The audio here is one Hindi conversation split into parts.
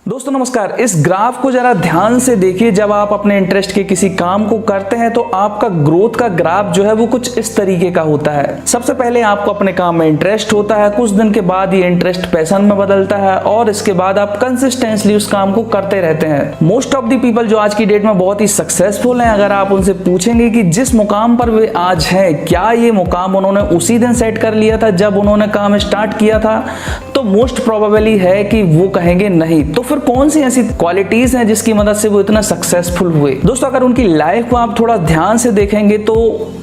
दोस्तों नमस्कार। इस ग्राफ को जरा ध्यान से देखिए। जब आप अपने इंटरेस्ट के किसी काम को करते हैं तो आपका ग्रोथ का ग्राफ जो है वो कुछ इस तरीके का होता है। सबसे पहले आपको अपने काम में इंटरेस्ट होता है, कुछ दिन के बाद ये इंटरेस्ट पैशन में बदलता है और इसके बाद आप कंसिस्टेंटली उस काम को करते रहते हैं। मोस्ट ऑफ द पीपल जो आज की डेट में बहुत ही सक्सेसफुल हैं, अगर आप उनसे पूछेंगे कि जिस मुकाम पर वे आज हैं, क्या ये मुकाम उन्होंने उसी दिन सेट कर लिया था जब उन्होंने काम स्टार्ट किया था, तो मोस्ट प्रोबेबली है कि वो कहेंगे नहीं। तो फिर कौन सी ऐसी क्वालिटीज हैं जिसकी मदद से वो इतना सक्सेसफुल हुए? दोस्तों अगर उनकी लाइफ को आप थोड़ा ध्यान से देखेंगे तो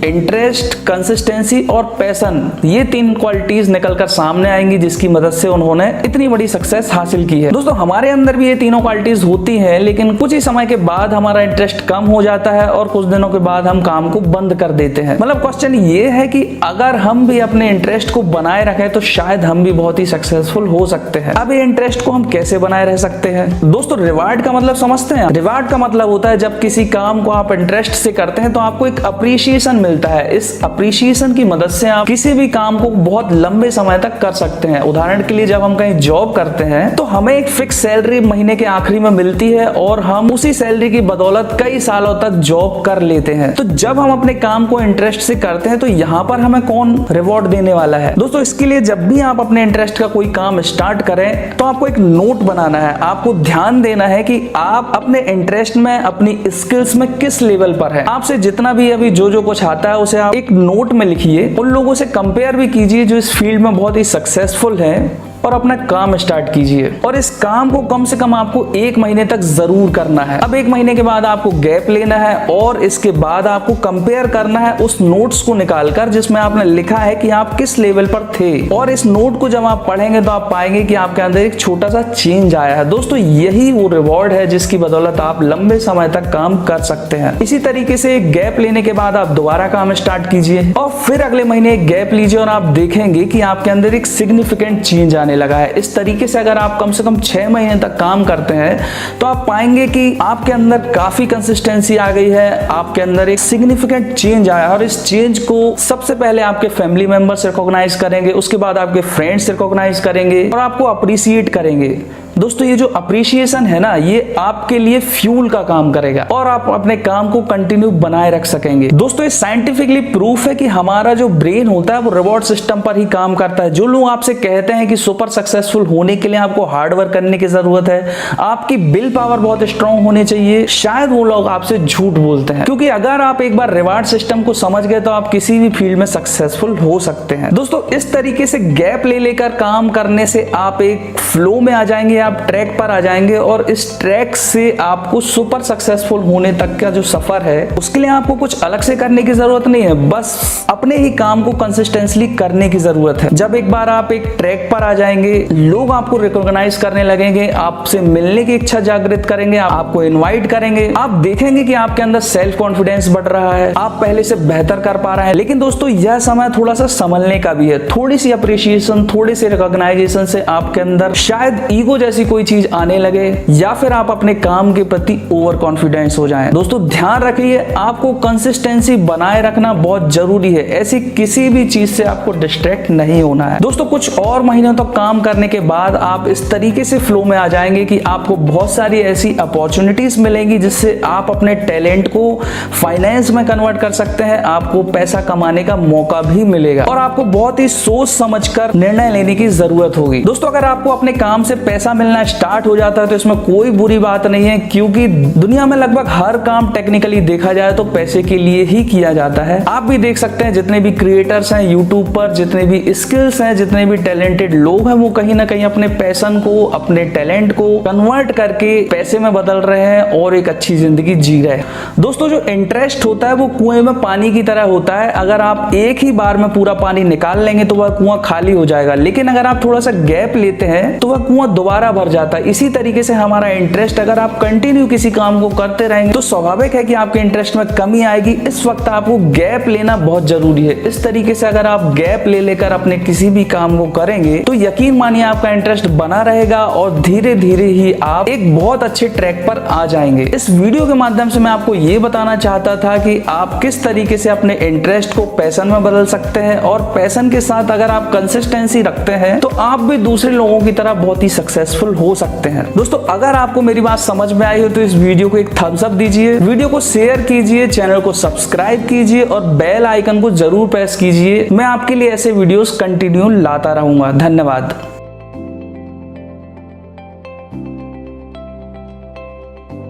इंटरेस्ट, कंसिस्टेंसी और पैशन, ये तीन क्वालिटीज निकलकर सामने आएंगी जिसकी मदद से उन्होंने इतनी बड़ी सक्सेस हासिल की है। दोस्तों हमारे अंदर भी ये तीनों क्वालिटीज होती हैं, लेकिन कुछ ही समय के बाद हमारा इंटरेस्ट कम हो जाता है और कुछ दिनों के बाद हम काम को बंद कर देते हैं। मतलब क्वेश्चन ये है कि अगर हम भी अपने इंटरेस्ट को बनाए रखें तो शायद हम भी बहुत ही सक्सेसफुल हो सकते हैं। अब ये इंटरेस्ट को हम कैसे बनाए रह सकते हैं? दोस्तों रिवार्ड का मतलब समझते हैं? रिवार्ड का मतलब होता है जब किसी काम को आप इंटरेस्ट से करते हैं तो आपको एक अप्रिशिएशन मिलता है। इस अप्रिशिएशन की मदद से आप किसी भी काम को बहुत लंबे समय तक कर सकते हैं। उदाहरण के लिए जब हम कहीं जॉब करते हैं तो हमें एक फिक्स सैलरी महीने के आखिरी में मिलती है और हम उसी सैलरी की बदौलत कई सालों तक जॉब कर लेते हैं। तो जब हम अपने काम को इंटरेस्ट से करते हैं तो यहाँ पर हमें कौन रिवॉर्ड देने वाला है? दोस्तों इसके लिए जब भी आप अपने इंटरेस्ट का कोई काम स्टार्ट करें तो आपको एक नोट बनाना है। आपको ध्यान देना है कि आप अपने इंटरेस्ट में, अपनी स्किल्स में किस लेवल पर है। आपसे जितना भी अभी जो कुछ आता है उसे आप एक नोट में लिखिए। उन लोगों से कंपेयर भी कीजिए जो इस फील्ड में बहुत ही सक्सेसफुल हैं और अपना काम स्टार्ट कीजिए। और इस काम को कम से कम आपको 1 महीने तक जरूर करना है। अब 1 महीने के बाद आपको गैप लेना है और इसके बाद आपको कंपेयर करना है उस नोट्स को निकालकर जिसमें आपने लिखा है कि आप किस लेवल पर थे। और इस नोट को जब आप पढ़ेंगे तो आप पाएंगे कि आपके अंदर एक छोटा सा चेंज आया है। दोस्तों यही वो रिवॉर्ड है जिसकी बदौलत आप लंबे समय तक काम कर सकते हैं। इसी तरीके से एक गैप लेने के बाद आप दोबारा काम स्टार्ट कीजिए और फिर अगले महीने एक गैप लीजिए और आप देखेंगे कि आपके अंदर एक सिग्निफिकेंट चेंज आने लगा है। इस तरीके से अगर आप कम से कम 6 महीने तक काम करते हैं तो आप पाएंगे कि आपके अंदर काफी कंसिस्टेंसी आ गई है, आपके अंदर एक सिग्निफिकेंट चेंज आया और इस चेंज को सबसे पहले आपके फैमिली मेंबर्स रिकॉग्नाइज करेंगे, उसके बाद आपके फ्रेंड्स रिकॉग्नाइज करेंगे और आपको अप्रिशिएट करेंगे। दोस्तों ये जो अप्रिशिएशन है ना, ये आपके लिए फ्यूल का काम करेगा और आप अपने काम को कंटिन्यू बनाए रख सकेंगे। दोस्तों ये साइंटिफिकली प्रूफ है कि हमारा जो ब्रेन होता है वो रिवॉर्ड सिस्टम पर ही काम करता है। जो लोग आपसे कहते हैं कि सुपर सक्सेसफुल होने के लिए आपको हार्ड वर्क करने की जरूरत है, आपकी विल पावर बहुत स्ट्रांग होनी चाहिए, शायद वो लोग आपसे झूठ बोलते हैं। क्योंकि अगर आप एक बार रिवॉर्ड सिस्टम को समझ गए तो आप किसी भी फील्ड में सक्सेसफुल हो सकते हैं। दोस्तों इस तरीके से गैप ले लेकर काम करने से आप एक फ्लो में आ जाएंगे, आप ट्रैक पर आ जाएंगे और इस ट्रैक से आपको सुपर सक्सेसफुल होने तक का जो सफर है उसके लिए आपको कुछ अलग से करने की जरूरत नहीं है, बस अपने ही काम को कंसिस्टेंटली करने की जरूरत है। जब एक बार आप एक ट्रैक पर आ जाएंगे, लोग आपको रिकॉग्नाइज करने लगेंगे, आपसे मिलने की इच्छा जागृत करेंगे, आपको इनवाइट करेंगे, आप देखेंगे कि आपके अंदर सेल्फ कॉन्फिडेंस बढ़ रहा है, आप पहले से बेहतर कर पा रहे हैं। लेकिन दोस्तों यह समय थोड़ा सा संभलने का भी है। थोड़ी सी अप्रिशिएशन, थोड़ी सी रिकॉग्नाइजेशन से आपके अंदर शायद ईगो जैसी कोई चीज आने लगे या फिर आप अपने काम के प्रति ओवर कॉन्फिडेंस हो जाएं। दोस्तों ध्यान रखिए, आपको कंसिस्टेंसी बनाए रखना बहुत जरूरी है। ऐसी किसी भी चीज से आपको डिस्ट्रैक्ट नहीं होना है। दोस्तों कुछ और महीनों तक काम करने के बाद आप इस तरीके से फ्लो में आ जाएंगे कि आपको बहुत सारी ऐसी अपॉर्चुनिटीज मिलेंगी जिससे आप अपने टैलेंट को फाइनेंस में कन्वर्ट कर सकते हैं, आपको पैसा कमाने का मौका भी मिलेगा और आपको बहुत ही सोच समझकर निर्णय लेने की जरूरत होगी। दोस्तों अगर आपको अपने काम से पैसा मिलना स्टार्ट हो जाता है तो इसमें कोई बुरी बात नहीं है, क्योंकि दुनिया में लगभग हर काम टेक्निकली देखा जाए तो पैसे के लिए ही किया जाता है। आप भी देख सकते हैं जितने भी क्रिएटर्स हैं यूट्यूब पर, जितने भी स्किल्स हैं, जितने भी टैलेंटेड लोग हैं, वो कहीं ना कहीं अपने पैशन को, अपने टैलेंट को कन्वर्ट करके पैसे में बदल रहे हैं और एक अच्छी जिंदगी जी रहे हैं। दोस्तों जो इंटरेस्ट होता है वो कुएं में पानी की तरह होता है। अगर आप एक ही बार में पूरा पानी निकाल लेंगे तो वह कुआं खाली हो जाएगा, लेकिन अगर आप थोड़ा सा गैप लेते हैं तो वह कुआं दोबारा भर जाता है। इसी तरीके से हमारा इंटरेस्ट, अगर आप कंटिन्यू किसी काम को करते रहेंगे तो स्वाभाविक है कि आपके इंटरेस्ट में कमी आएगी। इस वक्त आपको गैप लेना बहुत जरूरी है। इस तरीके से अगर आप गैप ले लेकर अपने किसी भी काम को करेंगे तो यकीन मानिए आपका इंटरेस्ट बना रहेगा और धीरे धीरे ही आप एक बहुत अच्छे ट्रैक पर आ जाएंगे। इस वीडियो के माध्यम से मैं आपको ये बताना चाहता था कि आप किस तरीके से अपने इंटरेस्ट को पैशन में बदल सकते हैं और पैशन के साथ अगर आप कंसिस्टेंसी रखते हैं तो आप भी दूसरे लोगों की तरह बहुत ही सक्सेसफुल सक्सेसफुल हो सकते हैं। दोस्तों अगर आपको मेरी बात समझ में आई हो तो इस वीडियो को एक थम्स अप दीजिए, वीडियो को शेयर कीजिए, चैनल को सब्सक्राइब कीजिए और बेल आइकन को जरूर प्रेस कीजिए। मैं आपके लिए ऐसे वीडियोस कंटिन्यू लाता रहूंगा। धन्यवाद।